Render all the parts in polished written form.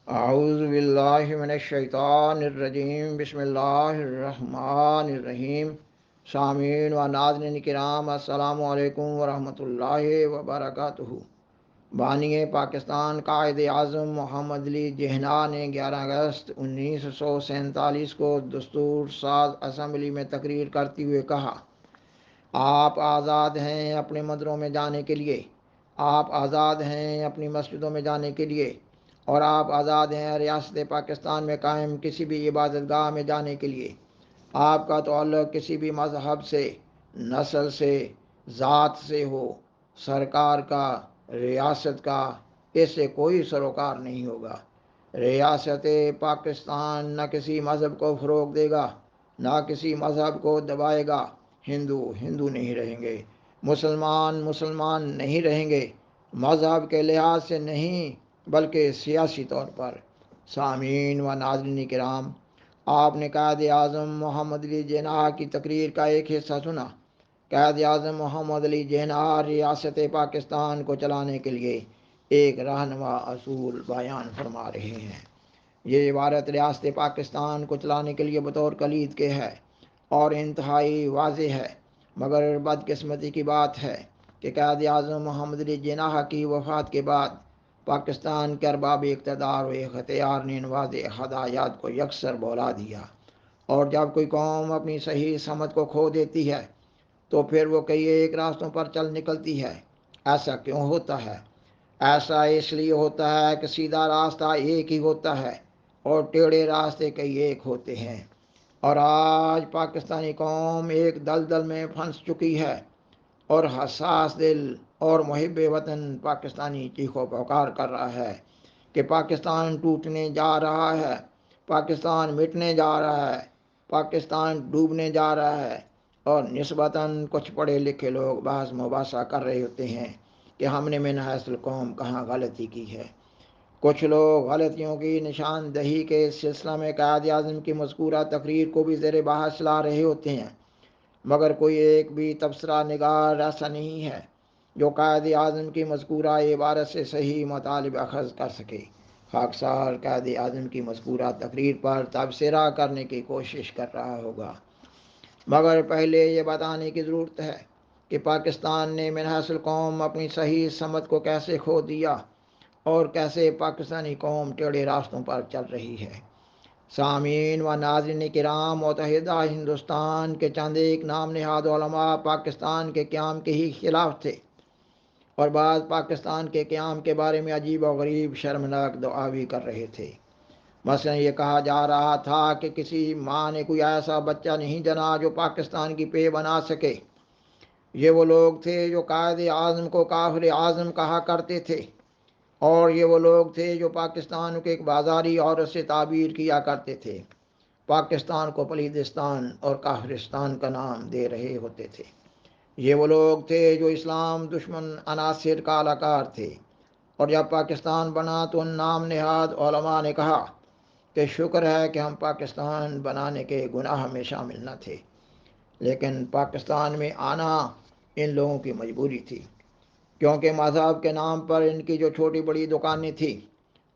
اعوذ باللہ من الشیطان الرجیم، بسم اللہ الرحمن الرحیم۔ سامعین و ناظرین کرام، السلام علیکم ورحمۃ اللہ وبرکاتہ۔ بانی پاکستان قائد اعظم محمد علی جناح نے 11 اگست 1947 کو دستور ساز اسمبلی میں تقریر کرتے ہوئے کہا: آپ آزاد ہیں اپنے مندروں میں جانے کے لیے، آپ آزاد ہیں اپنی مسجدوں میں جانے کے لیے، اور آپ آزاد ہیں ریاست پاکستان میں قائم کسی بھی عبادت گاہ میں جانے کے لیے۔ آپ کا تعلق کسی بھی مذہب سے، نسل سے، ذات سے ہو، سرکار کا، ریاست کا، اس سے کوئی سروکار نہیں ہوگا۔ ریاست پاکستان نہ کسی مذہب کو فروغ دے گا، نہ کسی مذہب کو دبائے گا۔ ہندو ہندو نہیں رہیں گے، مسلمان مسلمان نہیں رہیں گے، مذہب کے لحاظ سے نہیں بلکہ سیاسی طور پر۔ سامعین و ناظرین کرام، آپ نے قائد اعظم محمد علی جناح کی تقریر کا ایک حصہ سنا۔ قائد اعظم محمد علی جناح ریاست پاکستان کو چلانے کے لیے ایک رہنما اصول بیان فرما رہے ہیں۔ یہ عبارت ریاست پاکستان کو چلانے کے لیے بطور کلید کے ہے اور انتہائی واضح ہے، مگر بدقسمتی کی بات ہے کہ قائد اعظم محمد علی جناح کی وفات کے بعد پاکستان کے ارباب اقتدار و اختیار نے ان واضح ہدایات کو یکسر بولا دیا، اور جب کوئی قوم اپنی صحیح سمت کو کھو دیتی ہے تو پھر وہ کئی ایک راستوں پر چل نکلتی ہے۔ ایسا کیوں ہوتا ہے؟ ایسا اس لیے ہوتا ہے کہ سیدھا راستہ ایک ہی ہوتا ہے اور ٹیڑھے راستے کئی ایک ہوتے ہیں، اور آج پاکستانی قوم ایک دلدل میں پھنس چکی ہے، اور حساس دل اور محب وطن پاکستانی چیخ و پکار کر رہا ہے کہ پاکستان ٹوٹنے جا رہا ہے، پاکستان مٹنے جا رہا ہے، پاکستان ڈوبنے جا رہا ہے۔ اور نسبتاً کچھ پڑھے لکھے لوگ بحث مباحثہ کر رہے ہوتے ہیں کہ ہم نے من حیث القوم کہاں غلطی کی ہے۔ کچھ لوگ غلطیوں کی نشاندہی کے سلسلہ میں قائد اعظم کی مذکورہ تقریر کو بھی زیر بحث لا رہے ہوتے ہیں، مگر کوئی ایک بھی تبصرہ نگار ایسا نہیں ہے جو قائد اعظم کی مذکورہ عبارت سے صحیح مطالب اخذ کر سکے۔ خاکسار قائد اعظم کی مذکورہ تقریر پر تبصرہ کرنے کی کوشش کر رہا ہوگا، مگر پہلے یہ بتانے کی ضرورت ہے کہ پاکستان نے من حیث القوم اپنی صحیح سمت کو کیسے کھو دیا اور کیسے پاکستانی قوم ٹیڑھے راستوں پر چل رہی ہے۔ سامعین و ناظرین کرام، متحدہ ہندوستان کے چند ایک نام نہاد علماء پاکستان کے قیام کے ہی خلاف تھے، اور بعض پاکستان کے قیام کے بارے میں عجیب و غریب شرمناک دعا بھی کر رہے تھے۔ مثلا یہ کہا جا رہا تھا کہ کسی ماں نے کوئی ایسا بچہ نہیں جنا جو پاکستان کی پہ بنا سکے۔ یہ وہ لوگ تھے جو قائد اعظم کو کافر اعظم کہا کرتے تھے، اور یہ وہ لوگ تھے جو پاکستان کو ایک بازاری عورت سے تعبیر کیا کرتے تھے، پاکستان کو پلیدستان اور کافرستان کا نام دے رہے ہوتے تھے۔ یہ وہ لوگ تھے جو اسلام دشمن عناصر کا اہلکار تھے، اور جب پاکستان بنا تو ان نام نہاد علماء نے کہا کہ شکر ہے کہ ہم پاکستان بنانے کے گناہ میں شامل نہ تھے، لیکن پاکستان میں آنا ان لوگوں کی مجبوری تھی، کیونکہ مذہب کے نام پر ان کی جو چھوٹی بڑی دکانیں تھیں،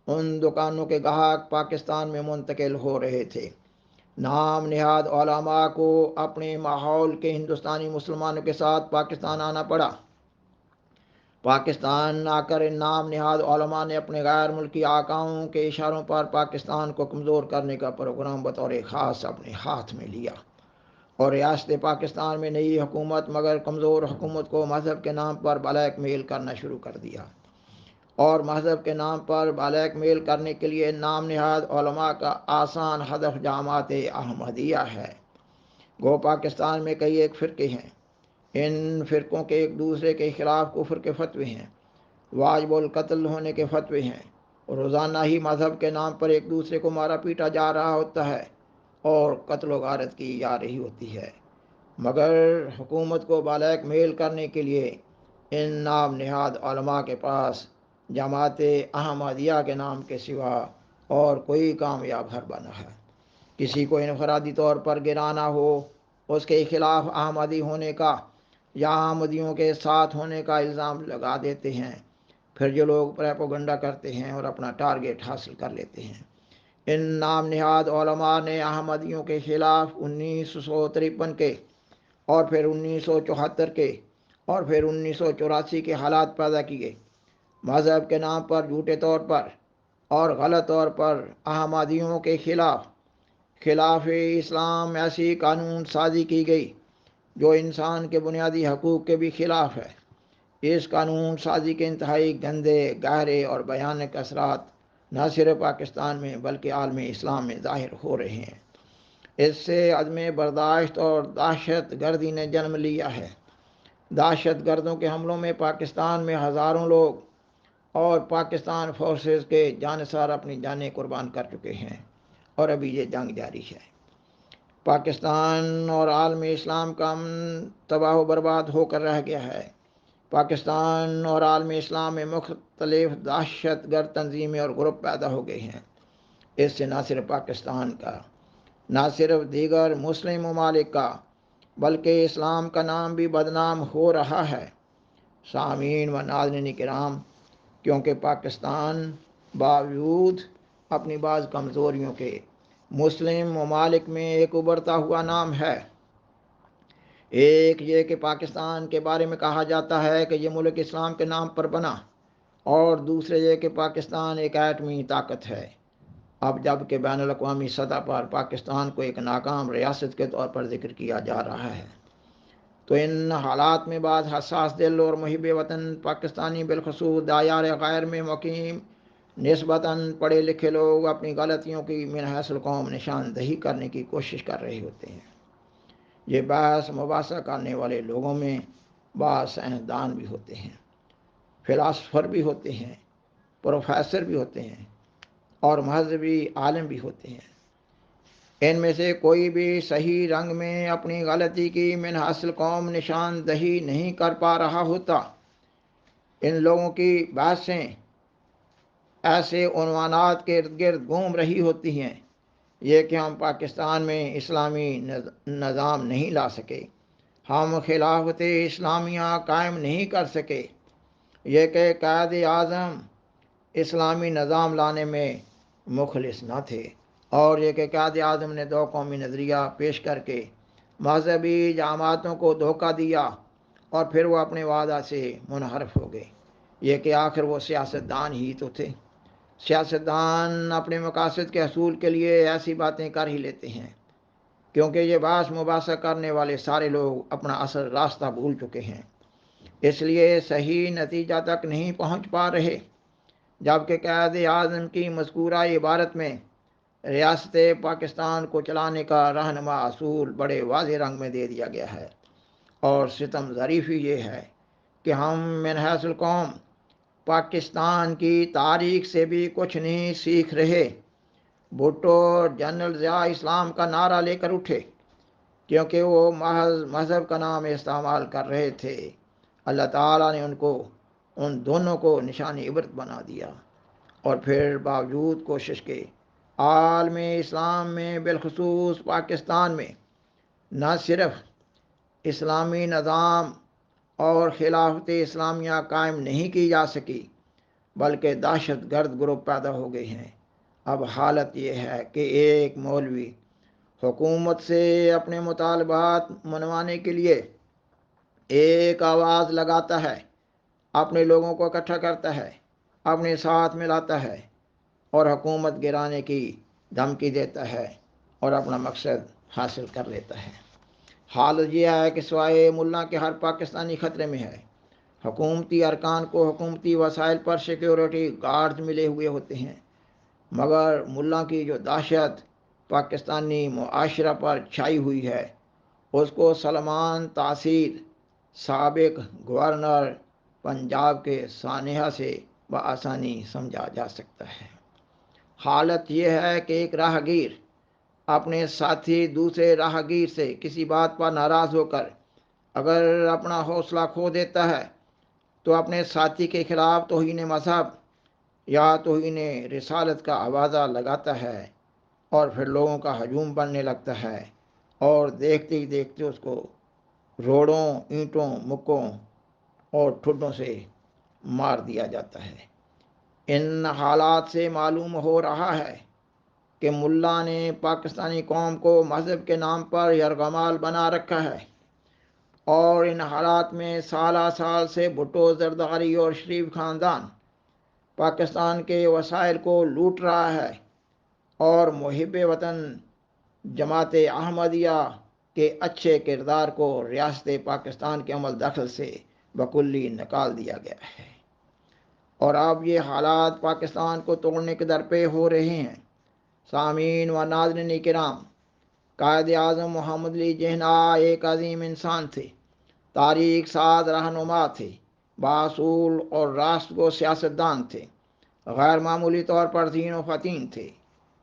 ان دکانوں کے گاہک پاکستان میں منتقل ہو رہے تھے۔ نام نہاد علماء کو اپنے ماحول کے ہندوستانی مسلمانوں کے ساتھ پاکستان آنا پڑا۔ پاکستان آ کر ان نام نہاد علماء نے اپنے غیر ملکی آقاؤں کے اشاروں پر پاکستان کو کمزور کرنے کا پروگرام بطور خاص اپنے ہاتھ میں لیا، اور ریاست پاکستان میں نئی حکومت مگر کمزور حکومت کو مذہب کے نام پر بلیک میل کرنا شروع کر دیا، اور مذہب کے نام پر بلیک میل کرنے کے لیے نام نہاد علماء کا آسان ہدف جماعت احمدیہ ہے۔ گو پاکستان میں کئی ایک فرقے ہیں، ان فرقوں کے ایک دوسرے کے خلاف کفر کے فتوے ہیں، واجب القتل ہونے کے فتوے ہیں، اور روزانہ ہی مذہب کے نام پر ایک دوسرے کو مارا پیٹا جا رہا ہوتا ہے اور قتل و غارت کی جا رہی ہوتی ہے، مگر حکومت کو بلیک میل کرنے کے لیے ان نام نہاد علماء کے پاس جماعت احمدیہ کے نام کے سوا اور کوئی کامیاب حربہ نہ ہے۔ کسی کو انفرادی طور پر گرانا ہو، اس کے خلاف احمدی ہونے کا یا احمدیوں کے ساتھ ہونے کا الزام لگا دیتے ہیں، پھر جو لوگ پروپیگنڈا کرتے ہیں اور اپنا ٹارگیٹ حاصل کر لیتے ہیں۔ ان نام نہاد علماء نے احمدیوں کے خلاف 1953 کے اور پھر 1974 کے اور پھر 1984 کے حالات پیدا کیے۔ مذہب کے نام پر جھوٹے طور پر اور غلط طور پر احمدیوں کے خلاف اسلام ایسی قانون سازی کی گئی جو انسان کے بنیادی حقوق کے بھی خلاف ہے۔ اس قانون سازی کے انتہائی گندے، گہرے اور بھیانک اثرات نہ صرف پاکستان میں بلکہ عالم اسلام میں ظاہر ہو رہے ہیں۔ اس سے عدم برداشت اور دہشت گردی نے جنم لیا ہے۔ دہشت گردوں کے حملوں میں پاکستان میں ہزاروں لوگ اور پاکستان فورسز کے جانثار اپنی جانیں قربان کر چکے ہیں، اور ابھی یہ جنگ جاری ہے۔ پاکستان اور عالم اسلام کا امن تباہ و برباد ہو کر رہ گیا ہے۔ پاکستان اور عالم اسلام میں مختلف دہشت گرد تنظیمیں اور گروپ پیدا ہو گئے ہیں۔ اس سے نہ صرف پاکستان کا، نہ صرف دیگر مسلم ممالک کا، بلکہ اسلام کا نام بھی بدنام ہو رہا ہے۔ سامعین و ناظرین کرام، کیونکہ پاکستان باوجود اپنی بعض کمزوریوں کے مسلم ممالک میں ایک ابھرتا ہوا نام ہے۔ ایک یہ کہ پاکستان کے بارے میں کہا جاتا ہے کہ یہ ملک اسلام کے نام پر بنا، اور دوسرے یہ کہ پاکستان ایک ایٹمی طاقت ہے۔ اب جب کہ بین الاقوامی سطح پر پاکستان کو ایک ناکام ریاست کے طور پر ذکر کیا جا رہا ہے، تو ان حالات میں بعض حساس دل اور محب وطن پاکستانی بالخصوص دایار غیر میں مقیم نسبتاً پڑھے لکھے لوگ اپنی غلطیوں کی من حیث القوم نشاندہی کرنے کی کوشش کر رہے ہوتے ہیں۔ یہ بحث مباحثہ کرنے والے لوگوں میں بعض سائنسدان بھی ہوتے ہیں، فلاسفر بھی ہوتے ہیں، پروفیسر بھی ہوتے ہیں، اور مذہبی عالم بھی ہوتے ہیں۔ ان میں سے کوئی بھی صحیح رنگ میں اپنی غلطی کی من حاصل قوم نشاندہی نہیں کر پا رہا ہوتا۔ ان لوگوں کی بحثیں ایسے عنوانات کے ارد گرد گھوم رہی ہوتی ہیں، یہ کہ ہم پاکستان میں اسلامی نظام نہیں لا سکے، ہم خلافت اسلامیہ قائم نہیں کر سکے، یہ کہ قائد اعظم اسلامی نظام لانے میں مخلص نہ تھے، اور یہ کہ قائد اعظم نے دو قومی نظریہ پیش کر کے مذہبی جماعتوں کو دھوکہ دیا اور پھر وہ اپنے وعدہ سے منحرف ہو گئے۔ یہ کہ آخر وہ سیاستدان ہی تو تھے۔ سیاستدان اپنے مقاصد کے حصول کے لیے ایسی باتیں کر ہی لیتے ہیں، کیونکہ یہ بحث مباحثہ کرنے والے سارے لوگ اپنا اصل راستہ بھول چکے ہیں، اس لیے صحیح نتیجہ تک نہیں پہنچ پا رہے۔ جبکہ قائد اعظم کی مذکورہ عبارت میں ریاست پاکستان کو چلانے کا رہنما اصول بڑے واضح رنگ میں دے دیا گیا ہے، اور ستم ظریفی یہ ہے کہ ہم من حیث القوم پاکستان کی تاریخ سے بھی کچھ نہیں سیکھ رہے۔ بھٹو جنرل ضیاء اسلام کا نعرہ لے کر اٹھے، کیونکہ وہ محض مذہب کا نام استعمال کر رہے تھے۔ اللہ تعالیٰ نے ان دونوں کو نشان عبرت بنا دیا، اور پھر باوجود کوشش کے عالم اسلام میں بالخصوص پاکستان میں نہ صرف اسلامی نظام اور خلافت اسلامیہ قائم نہیں کی جا سکی، بلکہ دہشت گرد گروپ پیدا ہو گئے ہیں۔ اب حالت یہ ہے کہ ایک مولوی حکومت سے اپنے مطالبات منوانے کے لیے ایک آواز لگاتا ہے، اپنے لوگوں کو اکٹھا کرتا ہے، اپنے ساتھ ملاتا ہے، اور حکومت گرانے کی دھمکی دیتا ہے اور اپنا مقصد حاصل کر لیتا ہے۔ حالت یہ ہے کہ سوائے ملا کے ہر پاکستانی خطرے میں ہے۔ حکومتی ارکان کو حکومتی وسائل پر سیکیورٹی گارڈز ملے ہوئے ہوتے ہیں، مگر ملا کی جو دہشت پاکستانی معاشرہ پر چھائی ہوئی ہے، اس کو سلمان تاثیر سابق گورنر پنجاب کے سانحہ سے بآسانی سمجھا جا سکتا ہے۔ حالت یہ ہے کہ ایک راہگیر اپنے ساتھی دوسرے راہگیر سے کسی بات پر ناراض ہو کر اگر اپنا حوصلہ کھو دیتا ہے تو اپنے ساتھی کے خلاف توہین مذہب یا توہین رسالت کا آوازہ لگاتا ہے، اور پھر لوگوں کا ہجوم بننے لگتا ہے، اور دیکھتے ہی دیکھتے اس کو روڑوں، اینٹوں، مکوں اور ٹھڈوں سے مار دیا جاتا ہے۔ ان حالات سے معلوم ہو رہا ہے کہ ملا نے پاکستانی قوم کو مذہب کے نام پر یرغمال بنا رکھا ہے، اور ان حالات میں سالہ سال سے بھٹو، زرداری اور شریف خاندان پاکستان کے وسائل کو لوٹ رہا ہے، اور محب وطن جماعت احمدیہ کے اچھے کردار کو ریاست پاکستان کے عمل دخل سے بکلی نکال دیا گیا ہے، اور اب یہ حالات پاکستان کو توڑنے کے درپے ہو رہے ہیں۔ سامعین و ناظرین کرام، قائد اعظم محمد علی جناح ایک عظیم انسان تھے، تاریخ ساز رہنما تھے، باصول اور راست گو سیاستدان تھے، غیر معمولی طور پر ذہین و فطین تھے،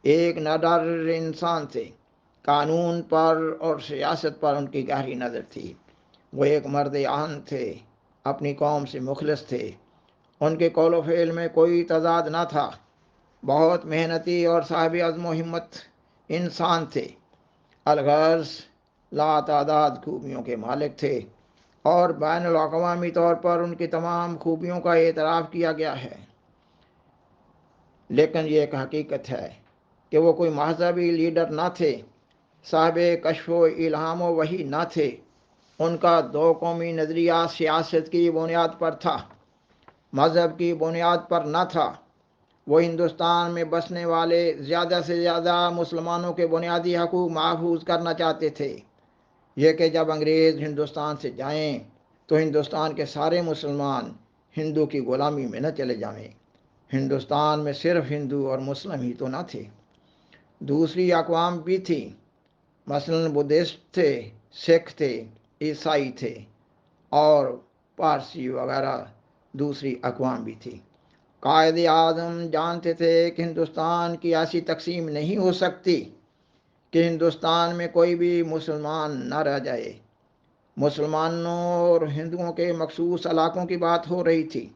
ایک نڈر انسان تھے، قانون پر اور سیاست پر ان کی گہری نظر تھی، وہ ایک مرد آہن تھے، اپنی قوم سے مخلص تھے، ان کے قول و فعل میں کوئی تضاد نہ تھا، بہت محنتی اور صاحب عزم و ہمت انسان تھے، الغرض لاتعداد خوبیوں کے مالک تھے، اور بین الاقوامی طور پر ان کی تمام خوبیوں کا اعتراف کیا گیا ہے۔ لیکن یہ ایک حقیقت ہے کہ وہ کوئی مذہبی لیڈر نہ تھے، صاحب کشف و الہام و وحی نہ تھے، ان کا دو قومی نظریہ سیاست کی بنیاد پر تھا، مذہب کی بنیاد پر نہ تھا۔ وہ ہندوستان میں بسنے والے زیادہ سے زیادہ مسلمانوں کے بنیادی حقوق محفوظ کرنا چاہتے تھے، یہ کہ جب انگریز ہندوستان سے جائیں تو ہندوستان کے سارے مسلمان ہندو کی غلامی میں نہ چلے جائیں۔ ہندوستان میں صرف ہندو اور مسلم ہی تو نہ تھے، دوسری اقوام بھی تھیں، مثلاً بدھسٹ تھے، سکھ تھے، عیسائی تھے، اور پارسی وغیرہ دوسری اقوام بھی تھی۔ قائد اعظم جانتے تھے کہ ہندوستان کی ایسی تقسیم نہیں ہو سکتی کہ ہندوستان میں کوئی بھی مسلمان نہ رہ جائے۔ مسلمانوں اور ہندوؤں کے مخصوص علاقوں کی بات ہو رہی تھی،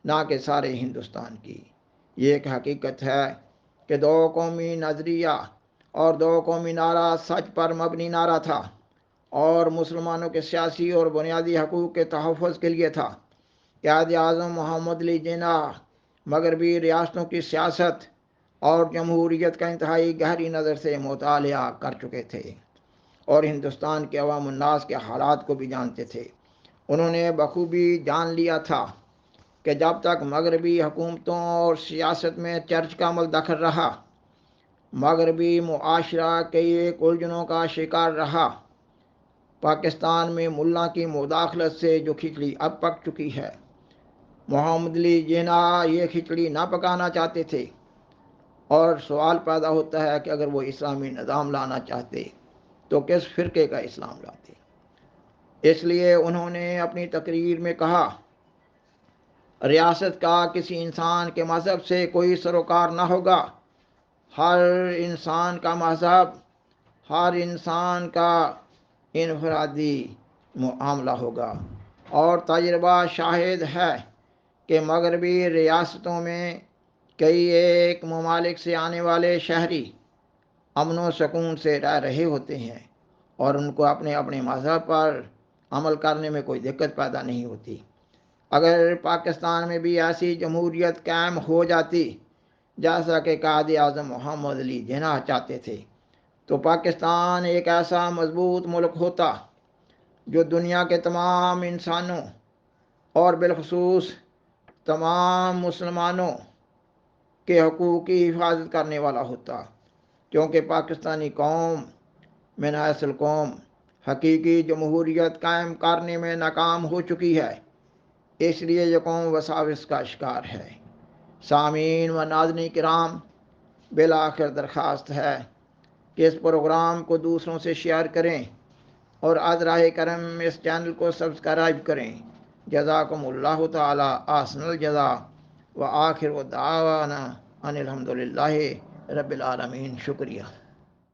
نہ کہ سارے ہندوستان کی۔ یہ ایک حقیقت ہے کہ دو قومی نظریہ اور دو قومی نعرہ سچ پر مبنی نعرہ تھا، اور مسلمانوں کے سیاسی اور بنیادی حقوق کے تحفظ کے لیے تھا۔ قائد اعظم محمد علی جناح مغربی ریاستوں کی سیاست اور جمہوریت کا انتہائی گہری نظر سے مطالعہ کر چکے تھے، اور ہندوستان کے عوام الناس کے حالات کو بھی جانتے تھے۔ انہوں نے بخوبی جان لیا تھا کہ جب تک مغربی حکومتوں اور سیاست میں چرچ کا عمل دخل رہا، مغربی معاشرہ کئی الجھنوں کا شکار رہا۔ پاکستان میں ملا کی مداخلت سے جو کھچڑی اب پک چکی ہے، محمد علی جناح یہ کھچڑی نہ پکانا چاہتے تھے، اور سوال پیدا ہوتا ہے کہ اگر وہ اسلامی نظام لانا چاہتے تو کس فرقے کا اسلام لاتے؟ اس لیے انہوں نے اپنی تقریر میں کہا، ریاست کا کسی انسان کے مذہب سے کوئی سروکار نہ ہوگا، ہر انسان کا مذہب ہر انسان کا انفرادی معاملہ ہوگا، اور تجربہ شاہد ہے کہ مغربی ریاستوں میں کئی ایک ممالک سے آنے والے شہری امن و سکون سے رہ رہے ہوتے ہیں، اور ان کو اپنے اپنے مذہب پر عمل کرنے میں کوئی دقت پیدا نہیں ہوتی۔ اگر پاکستان میں بھی ایسی جمہوریت قائم ہو جاتی جیسا کہ قائد اعظم محمد علی جناح چاہتے تھے، تو پاکستان ایک ایسا مضبوط ملک ہوتا جو دنیا کے تمام انسانوں اور بالخصوص تمام مسلمانوں کے حقوق کی حفاظت کرنے والا ہوتا، کیونکہ پاکستانی قوم من حیث القوم حقیقی جمہوریت قائم کرنے میں ناکام ہو چکی ہے، اس لیے یہ قوم وساوس کا شکار ہے۔ سامعین و ناظرین کرام، بالآخر درخواست ہے کہ اس پروگرام کو دوسروں سے شیئر کریں، اور از راہ کرم اس چینل کو سبسکرائب کریں۔ جزاکم اللہ تعالی احسن الجزا، و آخر دعوانا ان الحمدللہ رب العالمین۔ شکریہ۔